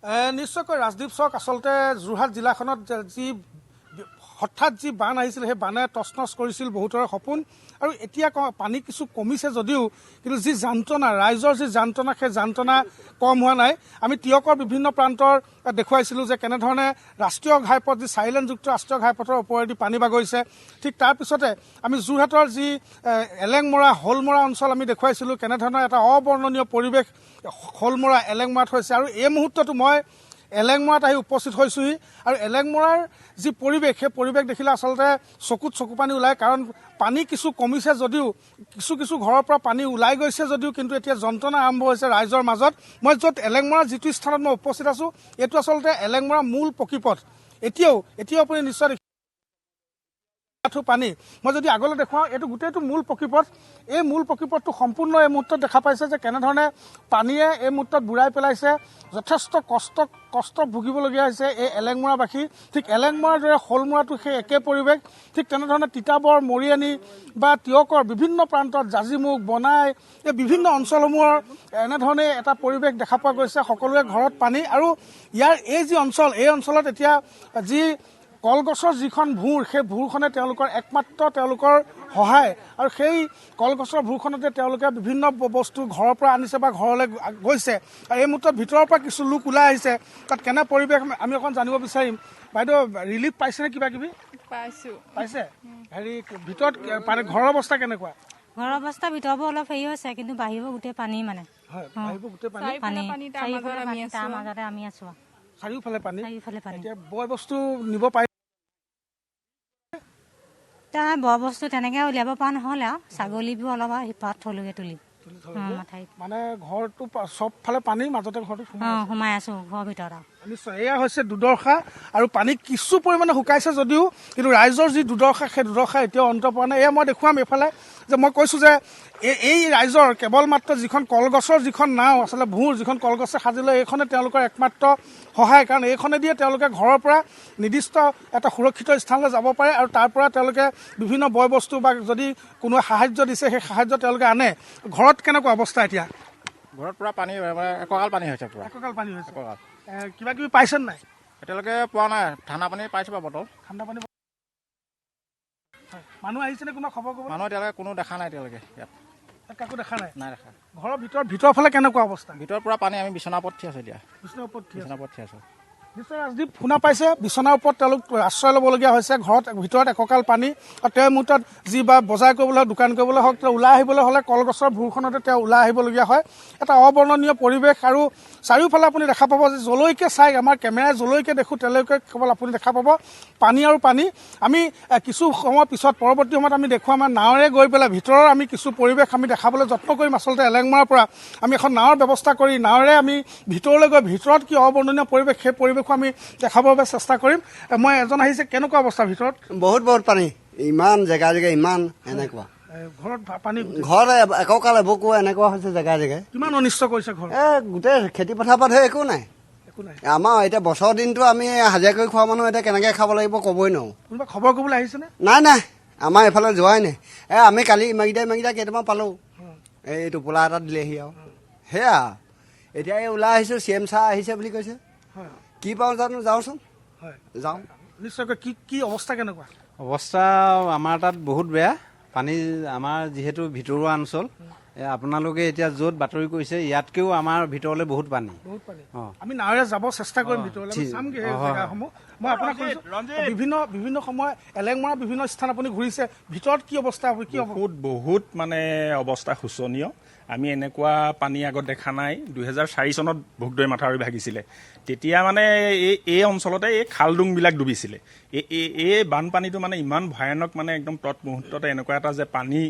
নিশ্চয়কৈ ৰাজদীপ চাওক আচলতে যোৰহাট জিলাখনত যি হঠাৎ যি বান আহিছিল সেই বানে তছনছ কৰিছিল বহুতৰে সপোন আৰু এতিয়া পানী কিছু কমিছে যদিও কিন্তু যি যন্ত্ৰণা ৰাইজৰ যি যন্ত্ৰণা সেই যন্ত্ৰণা কম হোৱা নাই আমি টিয়কৰ বিভিন্ন প্ৰান্তৰ দেখুৱাইছিলোঁ যে কেনেধৰণে ৰাষ্ট্ৰীয় ঘাইপথ যি চাৰিলেনযুক্ত ৰাষ্ট্ৰীয় ঘাইপথৰ ওপৰেদি পানী বাগৰিছে ঠিক তাৰপিছতে আমি যোৰহাটৰ যি এলেংমৰা হলমৰা অঞ্চল আমি দেখুৱাইছিলোঁ কেনেধৰণৰ এটা অবৰ্ণনীয় পৰিৱেশ হলমৰা এলেংমৰাত হৈছে আৰু এই মুহূৰ্ততো মই এলেংমৰাত আহি উপস্থিত হৈছোহি আৰু এলেংমৰাৰ যি পৰিৱেশ সেই পৰিৱেশ দেখিলে আচলতে চকুত চকু পানী ওলায় কাৰণ পানী কিছু কমিছে যদিও কিছু ঘৰৰ পৰা পানী ওলাই গৈছে যদিও কিন্তু এতিয়া যন্ত্ৰণা আৰম্ভ হৈছে ৰাইজৰ মাজত মই য'ত এলেংমৰাৰ যিটো স্থানত মই উপস্থিত আছোঁ এইটো আচলতে এলেংমৰা মূল পকীপথ এতিয়াও আপুনি নিশ্চয় পানী মই যদি আগলৈ দেখুৱাওঁ এইটো গোটেইটো মূল পকীপথ এই মূল পকীপথটো সম্পূৰ্ণ এই মুহূৰ্তত দেখা পাইছে যে কেনেধৰণে পানীয়ে এই মুহূৰ্তত বুৰাই পেলাইছে যথেষ্ট কষ্ট ভুগিবলগীয়া হৈছে এই এলেংমৰাবাসী ঠিক এলেংমৰাৰ দৰে হলমৰাটো সেই একে পৰিৱেশ ঠিক তেনেধৰণে তিতাবৰ মৰিয়ানী বা টিয়কৰ বিভিন্ন প্ৰান্তত জাজিমুখ বনাই এই বিভিন্ন অঞ্চলসমূহৰ এনেধৰণে এটা পৰিৱেশ দেখা পোৱা গৈছে সকলোৰে ঘৰত পানী আৰু ইয়াৰ এই যি অঞ্চল এই অঞ্চলত এতিয়া যি কলগছৰ যিখন ভূৰ সেই ভূৰখনে তেওঁলোকৰ একমাত্ৰ তেওঁলোকৰ সহায় আৰু সেই কলগছৰ ভূৰখনতে তেওঁলোকে বিভিন্ন বস্তু ঘৰৰ পৰা আনিছে বা ঘৰলৈ গৈছে আৰু এই মুহূৰ্তত ভিতৰৰ পৰা কিছু লোক ওলাই আহিছে তাত কেনে পৰিৱেশ আমি অকণ জানিব বিচাৰিম বাইদেউ ৰিলিফ পাইছেনে কিবা কিবি পাইছে হেৰি ভিতৰত ঘৰৰ অৱস্থা কেনেকুৱা ঘৰৰ অৱস্থা ভিতৰবোৰ অলপ হেৰি হৈছে কিন্তু বাহিৰবোৰ গোটেই পানী মানে তাৰ মাজতে আমি আছো চাৰিওফালে পানী এতিয়া বয় বস্তু নিব পাৰি বৰ বস্তু তেনেকে উলিয়াব পৰা নহ'লে আৰু ছাগলীবোৰ অলপ সিপাত থলোগে তুলি মানে ঘৰটো চবফালে পানীৰ মাজতে ঘৰটো সোমাই আছো ঘৰৰ ভিতৰত নিশ্চয় এয়া হৈছে দুৰ্দশা আৰু পানী কিছু পৰিমাণে শুকাইছে যদিও কিন্তু ৰাইজৰ যি দুৰ্দশা সেই দুৰ্দশা এতিয়াও অন্ত পৰা নাই এয়া মই দেখুৱাম এইফালে যে মই কৈছোঁ যে এই ৰাইজৰ কেৱল মাত্ৰ যিখন কলগছৰ যিখন নাও আচলতে ভূৰ যিখন কলগছে সাজিলে এইখনে তেওঁলোকৰ একমাত্ৰ সহায় কাৰণ এইখনেদিয়ে তেওঁলোকে ঘৰৰ পৰা নিৰ্দিষ্ট এটা সুৰক্ষিত স্থানলৈ যাব পাৰে আৰু তাৰ পৰা তেওঁলোকে বিভিন্ন বয় বস্তু বা যদি কোনো সাহায্য দিছে সেই সাহায্য তেওঁলোকে আনে ঘৰত কেনেকুৱা অৱস্থা এতিয়া ঘৰত পুৰা পানী একঁকাল পানী হৈছে পুৰা একঁকাল পানী হৈছে কিবা কিবি পাইছে নাই এতিয়ালৈকে পোৱা নাই ঠাণ্ডা পানী পাইছোঁ বা বটল ঠাণ্ডা পানী মানুহ আহিছেনে কোনো খবৰ ক'ব মানুহ এতিয়ালৈকে কোনো দেখা নাই এতিয়ালৈকে ইয়াত কাকো দেখা নাই দেখা ঘৰৰ ভিতৰৰ ফালে কেনেকুৱা অৱস্থা ভিতৰত পুৰা পানী আমি বিচনাৰ ওপৰত থিয় আছোঁ এতিয়া বিচনাৰ ওপৰত থিয় আছোঁ নিশ্চয় ৰাজদীপ শুনা পাইছে বিচনাৰ ওপৰত তেওঁলোক আশ্ৰয় ল'বলগীয়া হৈছে ঘৰত ভিতৰত একঁকাল পানী আৰু তেওঁৰ মুহূৰ্তত যি বা বজাৰ কৰিবলৈ হওক দোকান কৰিবলৈ হওক তেওঁ ওলাই আহিবলৈ হ'লে কলগছৰ ভূৰখনতে তেওঁ ওলাই আহিবলগীয়া হয় এটা অবৰ্ণনীয় পৰিৱেশ আৰু চাৰিওফালে আপুনি দেখা পাব যে যলৈকে চাই আমাৰ কেমেৰাই যলৈকে দেখোঁ তেওঁলোকে কেৱল আপুনি দেখা পাব পানী আৰু পানী আমি কিছু সময় পিছত পৰৱৰ্তী সময়ত আমি দেখুৱাম আমাৰ নাৱেৰে গৈ পেলাই ভিতৰৰ আমি কিছু পৰিৱেশ আমি দেখাবলৈ যত্ন কৰিম আচলতে এলেংমৰাৰ পৰা আমি এখন নাৱৰ ব্যৱস্থা কৰি নাৱেৰে আমি ভিতৰলৈ গৈ ভিতৰত কি অবৰ্ণনীয় পৰিৱেশ সেই পৰিৱেশ আমি দেখাবৰ বাবে চেষ্টা কৰিম মই এজন আহিছে কেনেকুৱা অৱস্থা ভিতৰত বহুত পানী ইমান জেগা ইমান এনেকুৱা ঘৰত পানী ঘৰত একঁকাল এবকো এনেকুৱা হৈছে জেগা কিমান অনিষ্ট কৰিছে ঘৰ গোটেই খেতি পথাৰ পৰা ধৰি একো নাই আমাৰ এতিয়া বছৰ দিনটো আমি হাজিৰা কৰি খোৱা মানুহ এতিয়া কেনেকে খাব লাগিব ক'বই নোৱাৰো কোনোবা খবৰ কৰিবলৈ আহিছেনে নাই আমাৰ এইফালে যোৱাই নাই আমি কালি ইমাগিটা কেইটামান পালো এই টোপোলা এটা দিলেহি আৰু সেয়া এতিয়া এই ওলাই আহিছো CM ছাৰ আহিছে বুলি কৈছে কি পাওঁ জানো যাওঁচোন যাওঁ নিশ্চয়কৈ কি অৱস্থা কেনেকুৱা অৱস্থা আমাৰ তাত বহুত বেয়া পানী আমাৰ যিহেতু ভিতৰুৱা অঞ্চল আপোনালোকে এতিয়া য'ত বাতৰি কৰিছে ইয়াতকেও আমাৰ ভিতৰলৈ বহুত পানী আমি নাৱেৰে যাব চেষ্টা কৰিম ভিতৰলৈ চামগৈ সেই জেগাসমূহ মই আপোনাক বিভিন্ন সময় এলেংমৰাৰ বিভিন্ন স্থান আপুনি ঘূৰিছে ভিতৰত কি অৱস্থা কি বহুত মানে অৱস্থা শোচনীয় আমি এনেকুৱা পানী আগত দেখা নাই 2004 চনত ভোগদৈ মাথাউৰি ভাগিছিলে তেতিয়া মানে এই অঞ্চলতে এই খালডুংবিলাক ডুবিছিলে এই বানপানীটো মানে ইমান ভয়ানক মানে একদম তৎমুহূৰ্ততে এনেকুৱা এটা যে পানী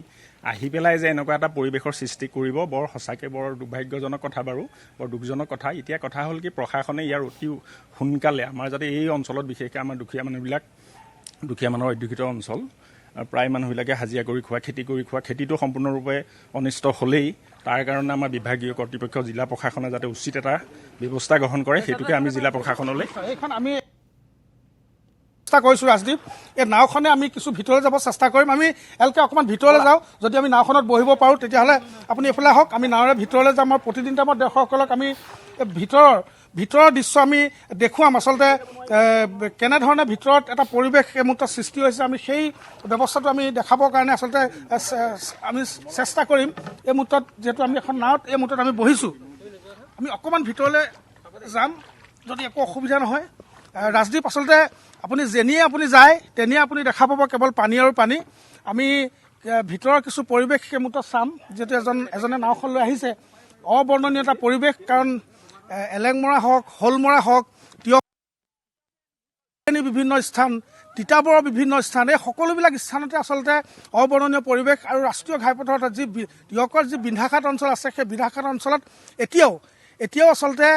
আহি পেলাই যে এনেকুৱা এটা পৰিৱেশৰ সৃষ্টি কৰিব বৰ সঁচাকৈ বৰ দুৰ্ভাগ্যজনক কথা বাৰু বৰ দুখজনক কথা এতিয়া কথা হ'ল কি প্ৰশাসনে ইয়াৰ অতি সোনকালে আমাৰ যাতে এই অঞ্চলত বিশেষকৈ আমাৰ দুখীয়া মানুহৰ অধ্যুষিত অঞ্চল প্ৰায় মানুহবিলাকে হাজিৰা কৰি খোৱা খেতি কৰি খোৱা খেতিটো সম্পূৰ্ণৰূপে অনিষ্ট হ'লেই তাৰ কাৰণে আমাৰ বিভাগীয় কৰ্তৃপক্ষ জিলা প্ৰশাসনে যাতে উচিত এটা ব্যৱস্থা গ্ৰহণ কৰে সেইটোকে আমি জিলা প্ৰশাসনলৈ এইখন আমি চেষ্টা কৰিছোঁ ৰাজদীপ এই নাওখনে আমি কিছু ভিতৰলৈ যাব চেষ্টা কৰিম আমি এলকে অকণমান ভিতৰলৈ যাওঁ যদি আমি নাওখনত বহিব পাৰোঁ তেতিয়াহ'লে আপুনি এইফালে আহক আমি নাৱেৰে ভিতৰলৈ যাম আৰু প্ৰতিদিন টাইমত দৰ্শকসকলক আমি ভিতৰৰ ভিতৰৰ দৃশ্য আমি দেখুৱাম আচলতে কেনেধৰণে ভিতৰত এটা পৰিৱেশ এই মুহূৰ্তত সৃষ্টি হৈছে আমি সেই ব্যৱস্থাটো আমি দেখাবৰ কাৰণে আচলতে আমি চেষ্টা কৰিম এই মুহূৰ্তত যিহেতু আমি এখন নাৱত এই মুহূৰ্তত আমি বহিছোঁ আমি অকণমান ভিতৰলৈ যাম যদি একো অসুবিধা নহয় ৰাজদ্বীপ আচলতে আপুনি যেনিয়ে আপুনি যায় তেনিয়ে আপুনি দেখা পাব কেৱল পানী আৰু পানী আমি ভিতৰৰ কিছু পৰিৱেশ সেই মুহূৰ্তত চাম যিহেতু এজনে নাওখন লৈ আহিছে অবৰ্ণনীয় এটা পৰিৱেশ কাৰণ এলেংমৰা হওক শ'লমৰা হওক বিভিন্ন স্থান তিতাবৰৰ বিভিন্ন স্থান এই সকলোবিলাক স্থানতে আচলতে অবৰ্ণনীয় পৰিৱেশ আৰু ৰাষ্ট্ৰীয় ঘাইপথৰ যি টিয়কৰ যি বিন্ধ্যাঘাট অঞ্চল আছে সেই বিন্ধ্যাঘাট অঞ্চলত এতিয়াও আচলতে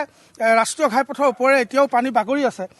ৰাষ্ট্ৰীয় ঘাইপথৰ ওপৰে এতিয়াও পানী বাগৰি আছে